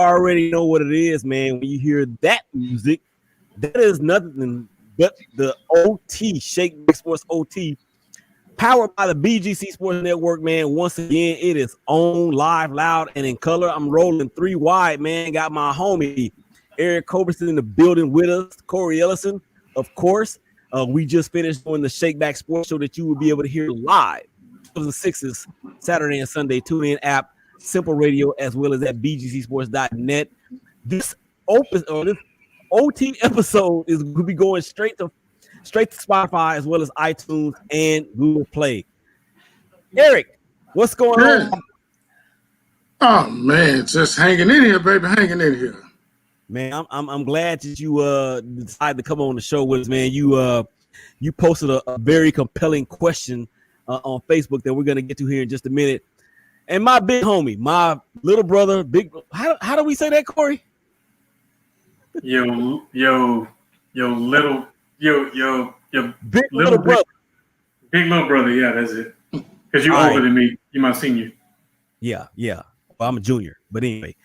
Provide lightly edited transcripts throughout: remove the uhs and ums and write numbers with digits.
already know what it is, man. When you hear that music, that is nothing but the OT, Shake Back Sports OT, powered by the BGC Sports Network, man. Once again, it is on, live, loud, and in color. I'm rolling 3 wide, man. Got my homie Eric Coberson in the building with us, Corey Ellison, of course. We just finished doing the Shake Back Sports Show that you will be able to hear live 6s Saturday and Sunday. Tune in app, Simple Radio, as well as at bgcsports.net. This OT episode is going to be going straight to Spotify as well as iTunes and Google Play. Eric, what's going on? Oh man, just hanging in here, baby, hanging in here. Man, I'm glad that you decided to come on the show with us, man. You posted a very compelling question on Facebook that we're gonna get to here in just a minute. And my big homie, my little brother, how do we say that, Corey? Your big little brother. Big little brother, yeah, that's it. Because you're older than me. You're my senior. Yeah. Well, I'm a junior, but anyway.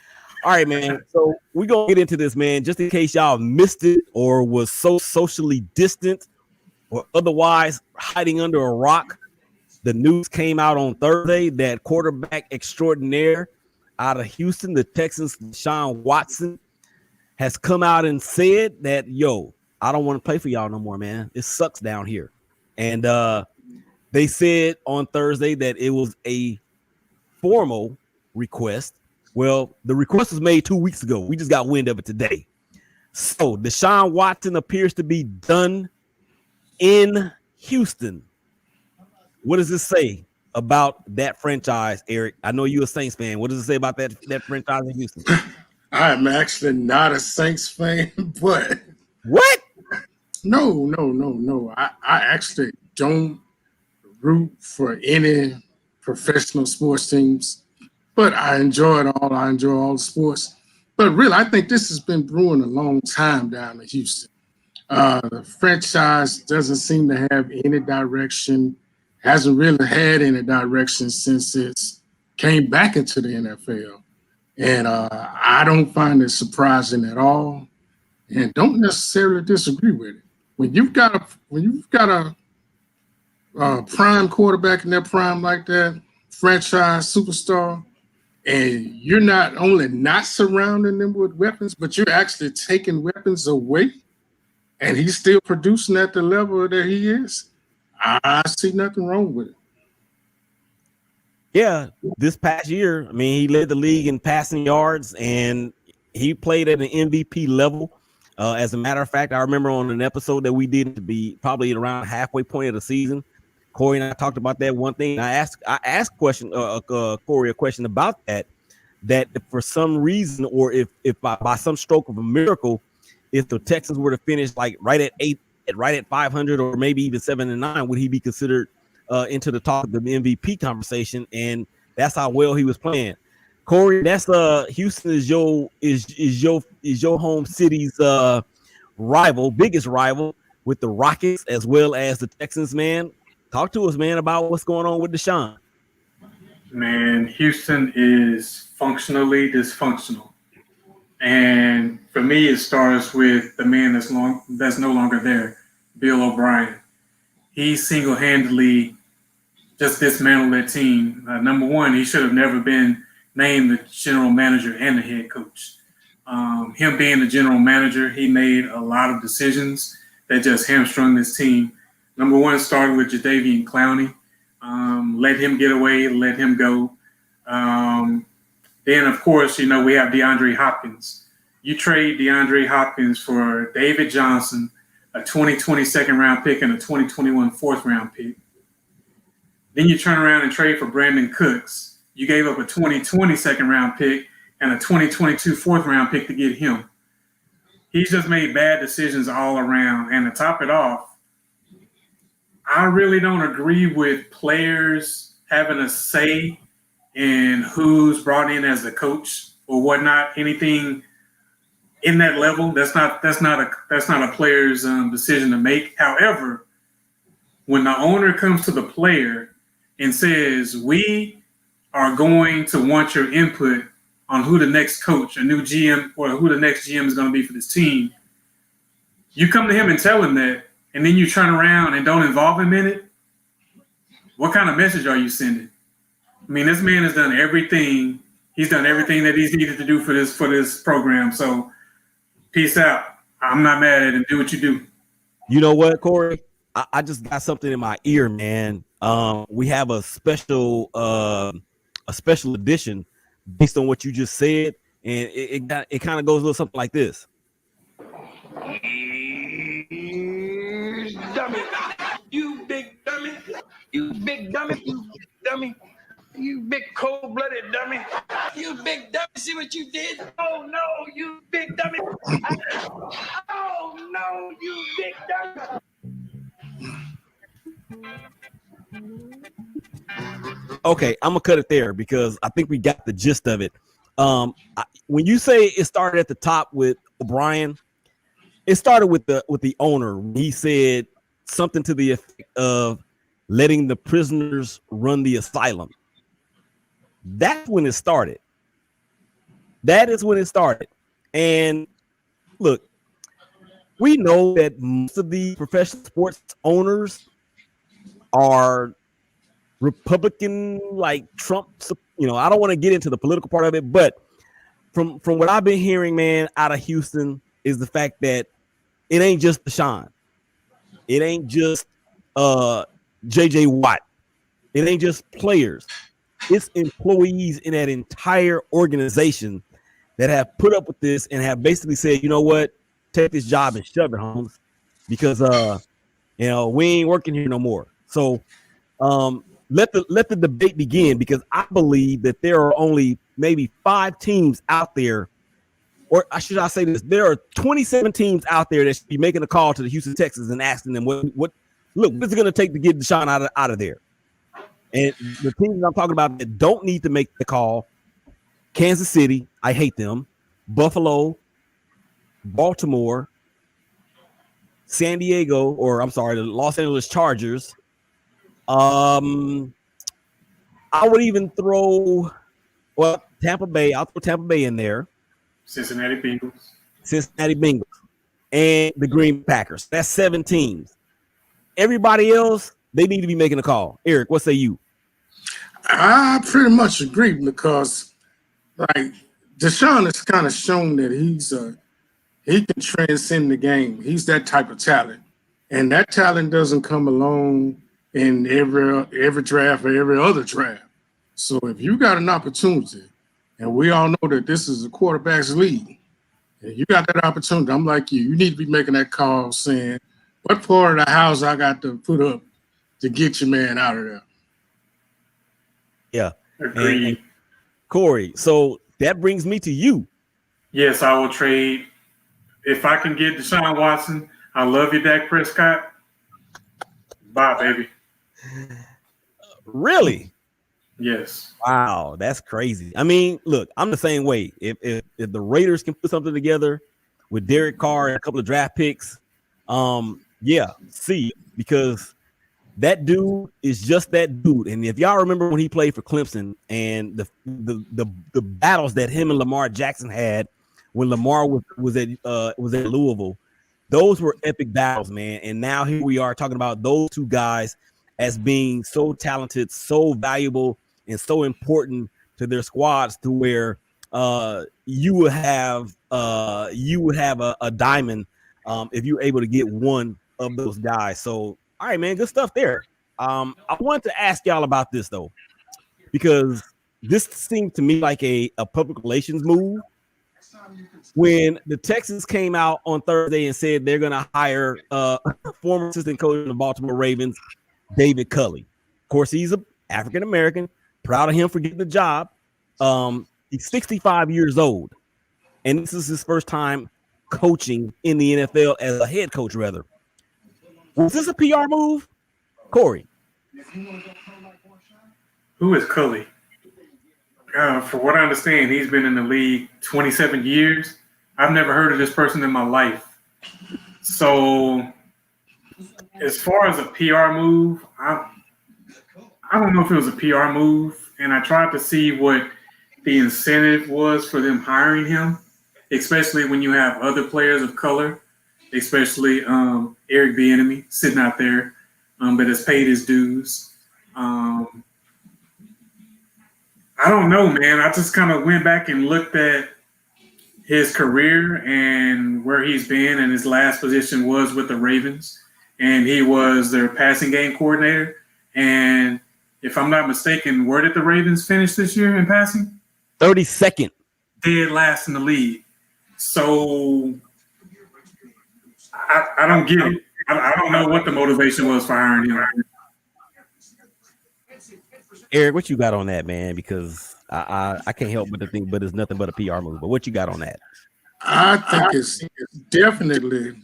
All right, man. So we're going to get into this, man, just in case y'all missed it or was so socially distant or otherwise hiding under a rock. The news came out on Thursday that quarterback extraordinaire out of Houston, the Texans, Deshaun Watson, has come out and said that, I don't want to play for y'all no more, man. It sucks down here. And they said on Thursday that it was a formal request. Well, the request was made 2 weeks ago. We just got wind of it today. So Deshaun Watson appears to be done in Houston. What does this say about that franchise, Eric? I know you're a Saints fan. What does it say about that franchise in Houston? I'm actually not a Saints fan, but what? No. I actually don't root for any professional sports teams, but I enjoy it all. I enjoy all the sports. But really, I think this has been brewing a long time down in Houston. The franchise doesn't seem to have any direction, hasn't really had any direction since it's came back into the NFL. And I don't find it surprising at all, and don't necessarily disagree with it. When you've got a prime quarterback in their prime like that, franchise superstar, and you're not only not surrounding them with weapons, but you're actually taking weapons away, and he's still producing at the level that he is, I see nothing wrong with it. Yeah, this past year, I mean, he led the league in passing yards, and he played at an MVP level. As a matter of fact, I remember on an episode that we did to be probably around halfway point of the season, Corey and I talked about that one thing. I asked Corey a question about that for some reason, or if by some stroke of a miracle, if the Texans were to finish like right at 500 or maybe even 7-9, would he be considered into the talk of the MVP conversation? And that's how well he was playing. Corey, that's Houston is your home city's biggest rival with the Rockets as well as the Texans, man. Talk to us, man, about what's going on with Deshaun. Man, Houston is functionally dysfunctional. And for me, it starts with the man that's no longer there, Bill O'Brien. He single-handedly just dismantled that team. Number one, he should have never been named the general manager and the head coach. Him being the general manager, he made a lot of decisions that just hamstrung this team. Number one, started with Jadeveon Clowney. Let him get away, let him go. Then, of course, we have DeAndre Hopkins. You trade DeAndre Hopkins for David Johnson, a 2020 second-round pick, and a 2021 fourth-round pick. Then you turn around and trade for Brandon Cooks. You gave up a 2020 second-round pick and a 2022 fourth-round pick to get him. He's just made bad decisions all around. And to top it off, I really don't agree with players having a say in who's brought in as the coach or whatnot. Anything in that level, that's not a player's decision to make. However, when the owner comes to the player and says, "We are going to want your input on who the next coach, a new GM, or who the next GM is going to be for this team, you come to him and tell him that, and then you turn around and don't involve him in it, what kind of message are you sending? I mean, this man has done everything. He's done everything that he's needed to do for this program. So peace out. I'm not mad at him. Do what you do. You know what, Corey? I just got something in my ear, man. We have a special edition based on what you just said, and it kind of goes a little something like this. Dummy, you big dummy, you big dummy, you big dummy, you big cold-blooded dummy, you big dummy. See what you did? Oh no, you big dummy! Oh no, you big dummy! Okay, I'm gonna cut it there because I think we got the gist of it. When you say it started at the top with O'Brien, it started with the owner. He said something to the effect of letting the prisoners run the asylum. That's when it started. That is when it started. And look, we know that most of the professional sports owners are Republican, like Trump. You know, I don't want to get into the political part of it, but from what I've been hearing, man, out of Houston is the fact that it ain't just Deshaun. It ain't just JJ Watt. It ain't just players. It's employees in that entire organization that have put up with this and have basically said, you know what, take this job and shove it, Holmes, because we ain't working here no more. So let the debate begin, because I believe that there are only maybe 5 teams out there, or should I say this? There are 27 teams out there that should be making a call to the Houston Texans and asking them what is it going to take to get Deshaun out of there. And the teams I'm talking about that don't need to make the call: Kansas City, I hate them; Buffalo, Baltimore, San Diego, the Los Angeles Chargers. I would even throw Tampa Bay. I'll throw Tampa Bay in there. Cincinnati Bengals, and the Green Bay Packers. That's 7 teams. Everybody else, they need to be making a call. Eric, what say you? I pretty much agree, because like Deshaun has kind of shown that he can transcend the game. He's that type of talent, and that talent doesn't come along in every draft or every other draft. So if you got an opportunity, and we all know that this is a quarterback's league, and you got that opportunity, I'm like you need to be making that call, saying, what part of the house I got to put up to get your man out of there? Yeah. agreed. And Corey, so that brings me to you. Yes, I will trade. If I can get Deshaun Watson, I love you, Dak Prescott. Bye, baby. Really? Yes. Wow, that's crazy. I mean, look, I'm the same way. If the Raiders can put something together with Derek Carr and a couple of draft picks, because that dude is just that dude. And if y'all remember when he played for Clemson and the battles that him and Lamar Jackson had when Lamar was at Louisville, those were epic battles, man. And now here we are talking about those two guys as being so talented, so valuable, and so important to their squads, to where you would have a diamond if you're able to get one of those guys. So, all right, man, good stuff there. I wanted to ask y'all about this though, because this seemed to me like a public relations move. When the Texans came out on Thursday and said they're going to hire former assistant coach of the Baltimore Ravens, David Culley. Of course, he's an African-American. Proud of him for getting the job. He's 65 years old, and this is his first time coaching in the NFL as a head coach, rather. Was this a PR move, Corey? Who is Culley? For what I understand, he's been in the league 27 years. I've never heard of this person in my life. So as far as a PR move, I don't know if it was a PR move. And I tried to see what the incentive was for them hiring him, especially when you have other players of color, especially Eric Bieniemy sitting out there that has paid his dues. I don't know, man. I just kind of went back and looked at his career and where he's been, and his last position was with the Ravens, and he was their passing game coordinator. And if I'm not mistaken, where did the Ravens finish this year in passing? 32nd. Dead last in the league. So I don't get it. I don't know what the motivation was for hiring him. Eric, what you got on that, man? Because I can't help but to think, but it's nothing but a PR move. But what you got on that? I think it's definitely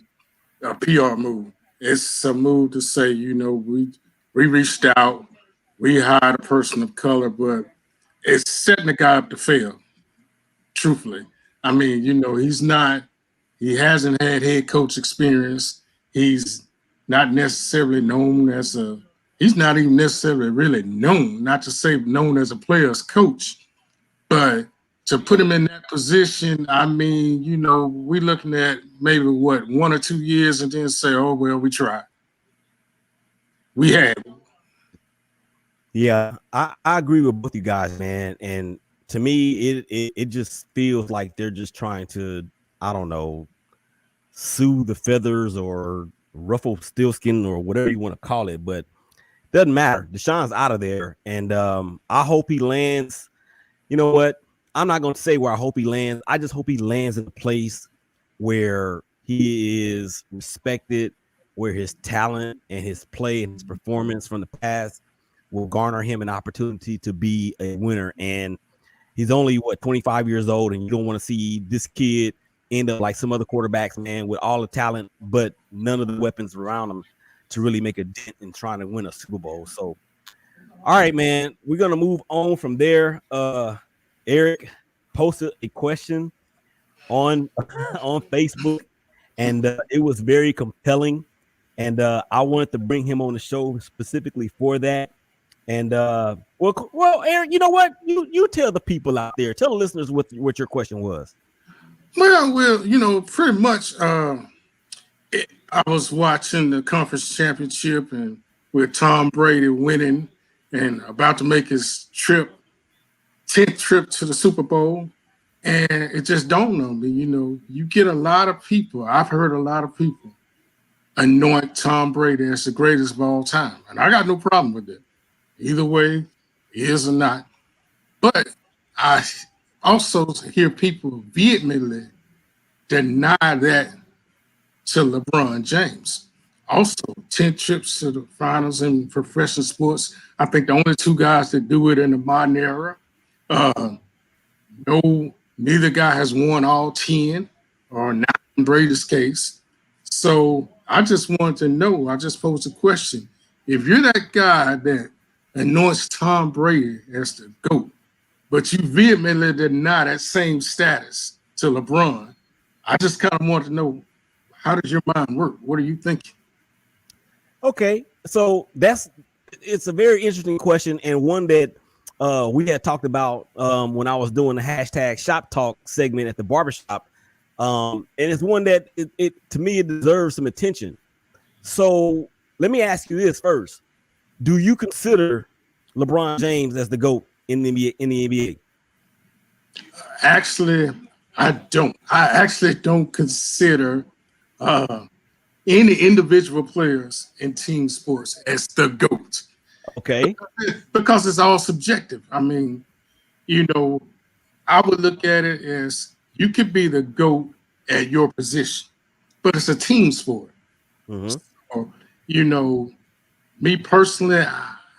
a PR move. It's a move to say, you know, we reached out, we hired a person of color, but it's setting the guy up to fail. Truthfully, I mean, you know, he hasn't had head coach experience. He's not necessarily known as he's not even necessarily really known, not to say known as a player's coach, but to put him in that position, I mean, you know, we're looking at maybe 1 or 2 years and then say, oh, well, we tried. We had. Yeah, I agree with both you guys, man. And to me, it just feels like they're just trying to, I don't know, soothe the feathers or ruffle steel-skin or whatever you want to call it. But doesn't matter. Deshaun's out of there. And I hope he lands. You know what? I'm not going to say where I hope he lands. I just hope he lands in a place where he is respected, where his talent and his play and his performance from the past will garner him an opportunity to be a winner. And he's only 25 years old, and you don't want to see this kid end up like some other quarterbacks, man, with all the talent, but none of the weapons around him to really make a dent in trying to win a Super Bowl. So, all right, man, we're going to move on from there. Eric posted a question on Facebook, and it was very compelling. And I wanted to bring him on the show specifically for that. And well, Eric, you know what? You tell the people out there, tell the listeners what your question was. Well, you know, pretty much. I was watching the conference championship and with Tom Brady winning and about to make his 10th trip to the Super Bowl. And it just dawned on me, you know, you get a lot of people. I've heard a lot of people anoint Tom Brady as the greatest of all time. And I got no problem with it. Either way, is or not. But I also hear people vehemently deny that to LeBron James. Also, 10 trips to the finals in professional sports. I think the only two guys that do it in the modern era. Neither guy has won all 10, or not in Brady's case. So I just wanted to know, I just posed a question. If you're that guy that anoints Tom Brady as the GOAT, but you vehemently deny that same status to LeBron, I just kind of want to know, how does your mind work? What are you thinking? Okay, so it's a very interesting question, and one that we had talked about when I was doing the hashtag Shop Talk segment at the barbershop. And it's one that it to me, it deserves some attention. So let me ask you this first. Do you consider LeBron James as the GOAT in the NBA? Actually, I don't. I actually don't consider any individual players in team sports as the GOAT. Okay. Because it's all subjective. I mean, you know, I would look at it as you could be the GOAT at your position, but it's a team sport. Mm-hmm. So, you know, me personally,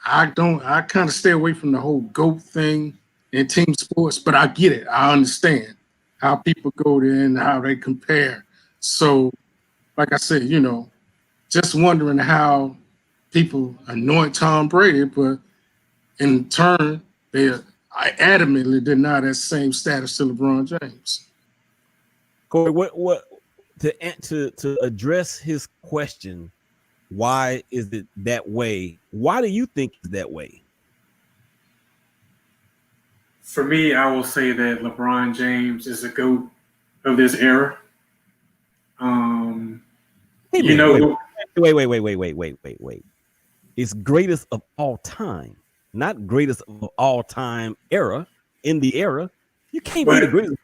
I kind of stay away from the whole GOAT thing in team sports, but I get it. I understand how people go there and how they compare. So, like I said, you know, just wondering how people anoint Tom Brady, but in turn, I adamantly deny that same status to LeBron James. Corey, what to address his question? Why is it that way? Why do you think it's that way? For me, I will say that LeBron James is the GOAT of this era. Hey, You man, know, wait. It's greatest of all time, not greatest of all time era. In the era, you can't be the but greatest.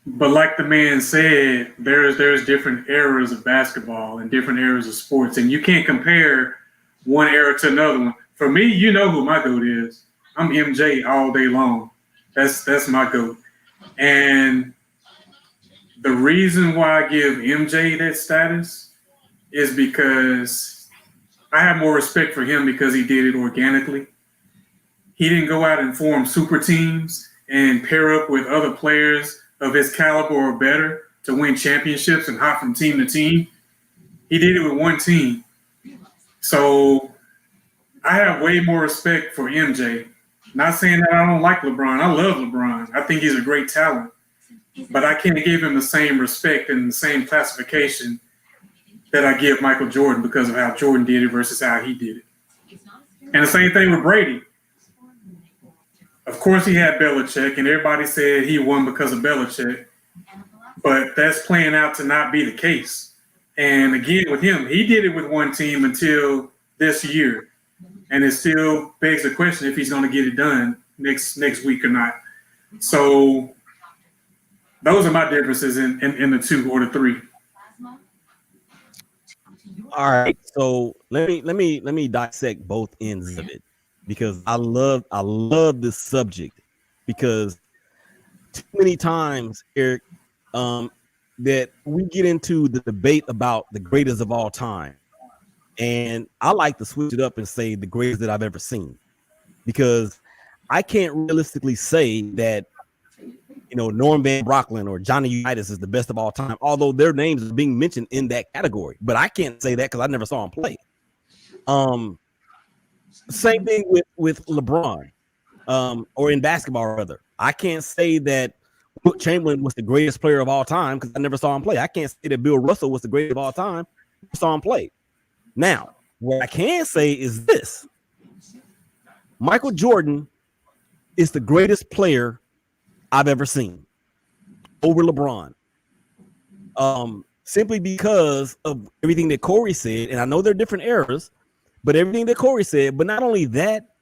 but like the man said, there's different eras of basketball and different eras of sports, and you can't compare one era to another one. For me, you know who my GOAT is. I'm MJ all day long. That's my GOAT. And the reason why I give MJ that status is because I have more respect for him because he did it organically. He didn't go out and form super teams and pair up with other players of his caliber or better to win championships and hop from team to team. He did it with one team. So I have way more respect for MJ. Not saying that I don't like LeBron. I love LeBron. I think he's a great talent. But I can't give him the same respect and the same classification that I give Michael Jordan because of how Jordan did it versus how he did it. And the same thing with Brady. Of course, he had Belichick, and everybody said he won because of Belichick. But that's playing out to not be the case. And again, with him, he did it with one team until this year. And it still begs the question if he's going to get it done next week or not. So those are my differences in the two or the three. All right, so let me dissect both ends of it because I love this subject because too many times, Eric, that we get into the debate about the greatest of all time, and I like to switch it up and say the greatest that I've ever seen because I can't realistically say that Norm Van Brocklin or Johnny Unitas is the best of all time, although their names are being mentioned in that category. But I can't say that because I never saw him play. Same thing with LeBron, or in basketball, rather. I can't say that Wilt Chamberlain was the greatest player of all time because I never saw him play. I can't say that Bill Russell was the greatest of all time. I saw him play. Now, what I can say is this. Michael Jordan is the greatest player I've ever seen over LeBron. Simply because of everything that Corey said, and I know they're different eras, but everything that Corey said, but not only that,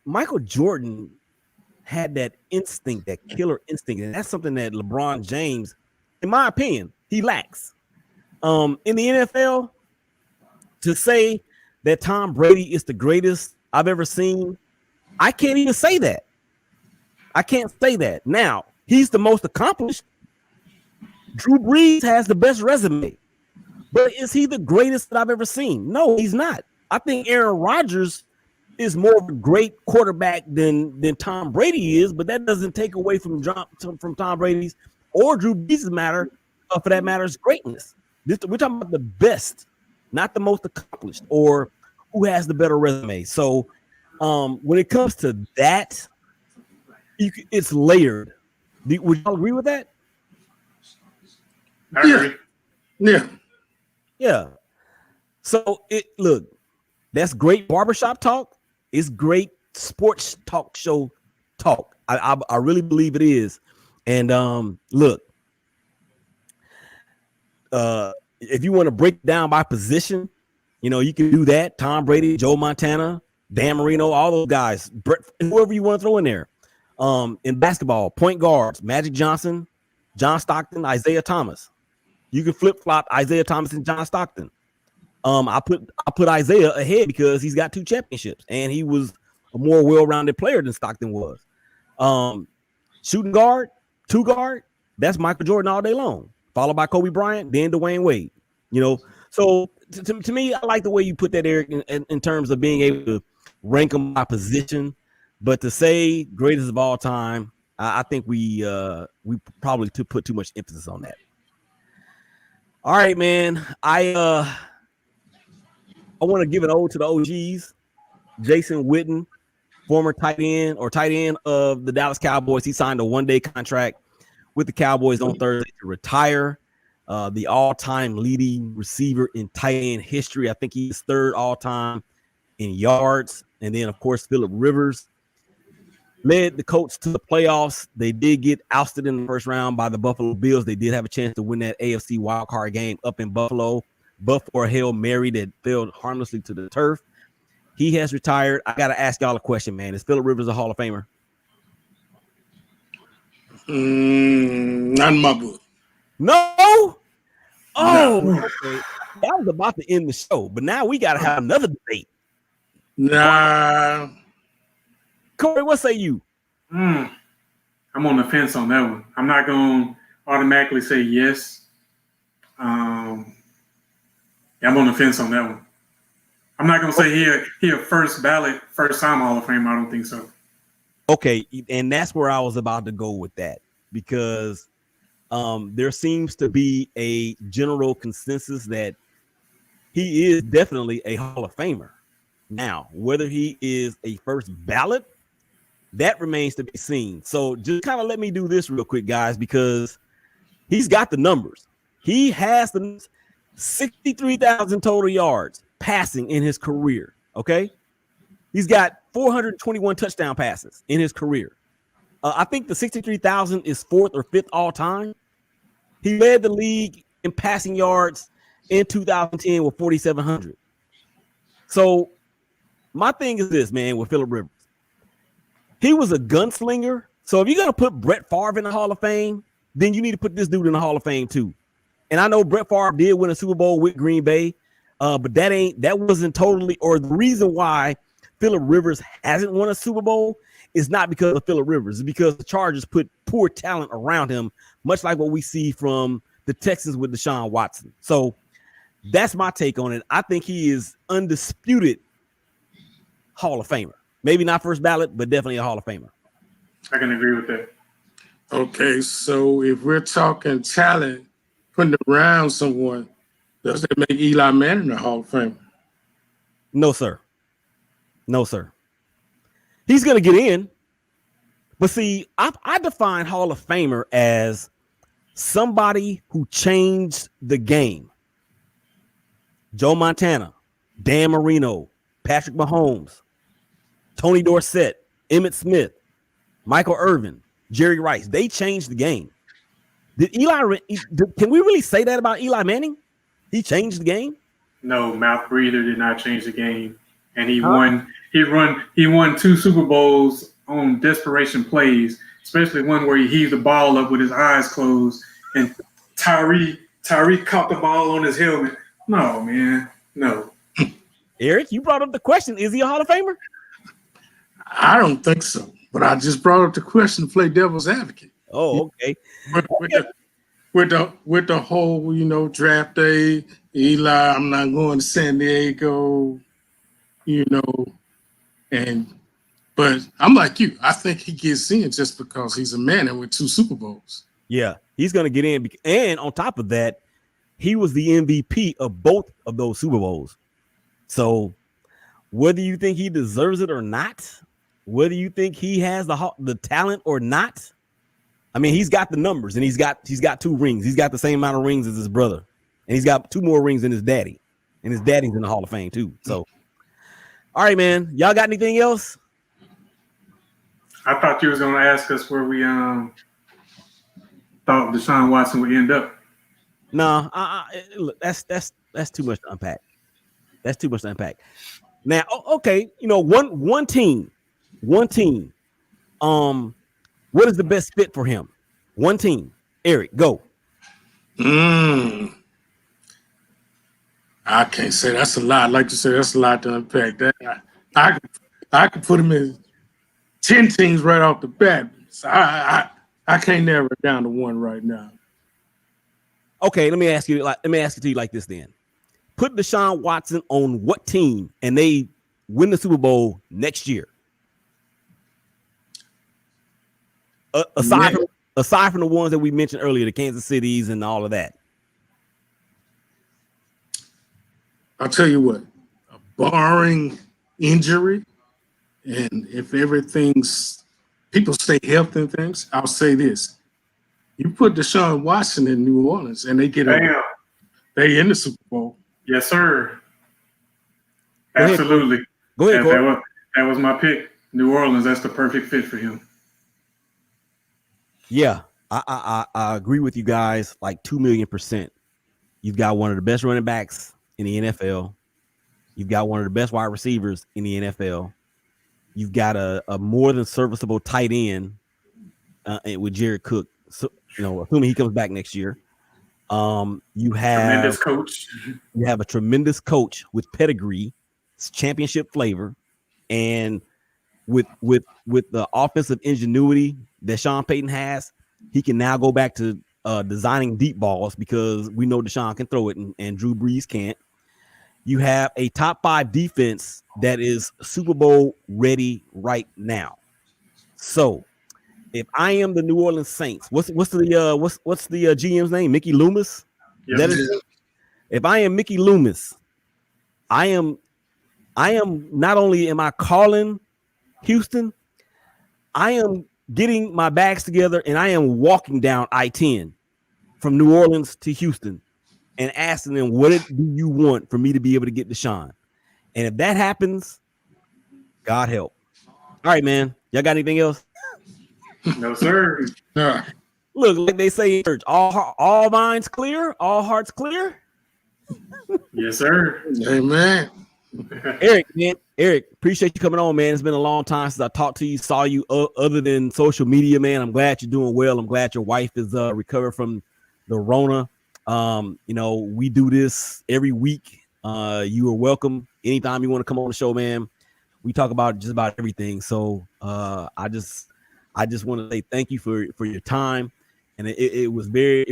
Michael Jordan had that instinct, that killer instinct, and that's something that LeBron James, in my opinion, he lacks. In the NFL, to say that Tom Brady is the greatest I've ever seen, I can't even say that. I can't say that. Now, he's the most accomplished. Drew Brees has the best resume. But is he the greatest that I've ever seen? No, he's not. I think Aaron Rodgers is more of a great quarterback than Tom Brady is, but that doesn't take away from Tom Brady's or Drew Brees' for that matter's greatness. We're talking about the best, not the most accomplished or who has the better resume. So when it comes to that, it's layered. Would y'all agree with that? I agree. Yeah. So look, that's great barbershop talk. It's great sports talk show talk. I really believe it is. And look, if you want to break down by position, you can do that. Tom Brady, Joe Montana, Dan Marino, all those guys, whoever you want to throw in there. In basketball, point guards, Magic Johnson, John Stockton, Isaiah Thomas. You can flip-flop Isaiah Thomas and John Stockton. I put Isaiah ahead because he's got 2 championships and he was a more well-rounded player than Stockton was. Shooting guard, 2 guard, that's Michael Jordan all day long, followed by Kobe Bryant, then Dwayne Wade. So to me, I like the way you put that, Eric, in terms of being able to rank them by position. But to say greatest of all time, I think we probably put too much emphasis on that. All right, man. I want to give an ode to the OGs. Jason Witten, former tight end of the Dallas Cowboys. He signed a 1-day contract with the Cowboys on Thursday to retire. The all-time leading receiver in tight end history. I think he's 3rd all-time in yards. And then, of course, Phillip Rivers. led the Colts to the playoffs. They did get ousted in the first round by the Buffalo Bills. They did have a chance to win that AFC wildcard game up in Buffalo, but for a Hail Mary that fell harmlessly to the turf. He has retired. I got to ask y'all a question, man. Is Phillip Rivers a Hall of Famer? Not in my book. No. Oh, No. okay. I was about to end the show, but now we got to have another debate. Nah. Corey, what say you? I'm on the fence on that one. I'm not going to automatically say yes. Yeah, I'm on the fence on that one. I'm not going to say he a first ballot, first time Hall of Fame. I don't think so. Okay, and that's where I was about to go with that because there seems to be a general consensus that he is definitely a Hall of Famer. Now, whether he is a first ballot, that remains to be seen. So just kind of let me do this real quick, guys, because he's got the numbers. He has the 63,000 total yards passing in his career. Okay. He's got 421 touchdown passes in his career. I think the 63,000 is fourth or fifth all time. He led the league in passing yards in 2010 with 4,700. So my thing is this, man, with Phillip Rivers. He was a gunslinger. So if you're going to put Brett Favre in the Hall of Fame, then you need to put this dude in the Hall of Fame too. And I know Brett Favre did win a Super Bowl with Green Bay, but that wasn't totally, or the reason why Phillip Rivers hasn't won a Super Bowl is not because of Phillip Rivers. It's because the Chargers put poor talent around him, much like what we see from the Texans with Deshaun Watson. So that's my take on it. I think he is undisputed Hall of Famer. Maybe not first ballot, but definitely a Hall of Famer. I can agree with that. Okay, so if we're talking talent, putting around someone, does that make Eli Manning a Hall of Famer? No, sir. No, sir. He's going to get in. But see, I define Hall of Famer as somebody who changed the game. Joe Montana, Dan Marino, Patrick Mahomes, Tony Dorsett, Emmitt Smith, Michael Irvin, Jerry Rice. They changed the game. Can we really say that about Eli Manning? He changed the game? No, mouth breather did not change the game. And he won. He won 2 Super Bowls on desperation plays, especially one where he heaved the ball up with his eyes closed, and Tyree caught the ball on his helmet. No, man, no. Eric, you brought up the question: is he a Hall of Famer? I don't think so. But I just brought up the question to play devil's advocate. Oh, okay. With the whole, draft day, Eli, I'm not going to San Diego, but I'm like you. I think he gets in just because he's a man with 2 Super Bowls. Yeah, he's going to get in. And on top of that, he was the MVP of both of those Super Bowls. So whether you think he deserves it or not, whether you think he has the talent or not, I mean, he's got the numbers and he's got 2 rings. He's got the same amount of rings as his brother, and he's got 2 more rings than his daddy, and his daddy's in the Hall of Fame too. So, all right, man, y'all got anything else? I thought you was going to ask us where we thought Deshaun Watson would end up. No, look, that's too much to unpack. That's too much to unpack. Now, okay, one team. What is the best fit for him? One team. Eric, go. I can't say that's a lot. Like you said, that's a lot to unpack. That I could put him in 10 teams right off the bat. So I can't narrow it down to one right now. Okay, let me ask it to you like this then. Put Deshaun Watson on what team and they win the Super Bowl next year? Aside from the ones that we mentioned earlier, the Kansas Cities and all of that. I'll tell you what, barring injury, and if people stay healthy and things, I'll say this. You put Deshaun Watson in New Orleans and they get they in the Super Bowl. Yes, sir. Absolutely. Go ahead, Corey. That was my pick. New Orleans, that's the perfect fit for him. Yeah, I agree with you guys like 2,000,000%. You've got one of the best running backs in the NFL. You've got one of the best wide receivers in the NFL. You've got a more than serviceable tight end with Jared Cook. So, assuming he comes back next year. You have Tremendous coach. You have a tremendous coach with pedigree, championship flavor, and with the offensive ingenuity that Sean Payton has, he can now go back to designing deep balls because we know Deshaun can throw it and Drew Brees can't. You have a top 5 defense that is Super Bowl ready right now. So, if I am the New Orleans Saints, what's the GM's name? Mickey Loomis. Yes. That is. If I am Mickey Loomis, I am not only am I calling Houston, I am getting my bags together and I am walking down I-10 from New Orleans to Houston and asking them, what do you want for me to be able to get Deshaun? And if that happens, God help. All right, man. Y'all got anything else? No, sir. Yeah. Look, like they say in church, all minds clear, all hearts clear. Yes, sir. Amen. Eric, appreciate you coming on, man. It's been a long time since I talked to you, saw you other than social media, man. I'm glad you're doing well. I'm glad your wife is recovered from the Rona. We do this every week. You are welcome anytime you want to come on the show, man. We talk about just about everything. So I just want to say thank you for your time, and it was very,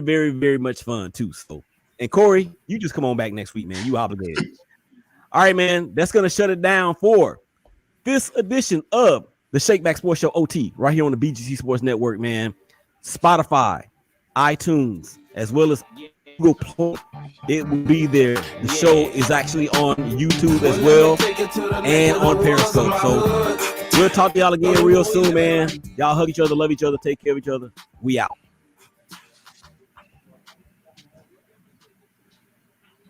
very, very much fun too. So, and Corey, you just come on back next week, man. You obligated. All right, man. That's gonna shut it down for this edition of the Shake Back Sports Show OT right here on the BGC Sports Network, man. Spotify, iTunes, as well as Google Play. It will be there. The show is actually on YouTube as well and on Periscope. So we'll talk to y'all again real soon, man. Y'all hug each other, love each other, take care of each other. We out.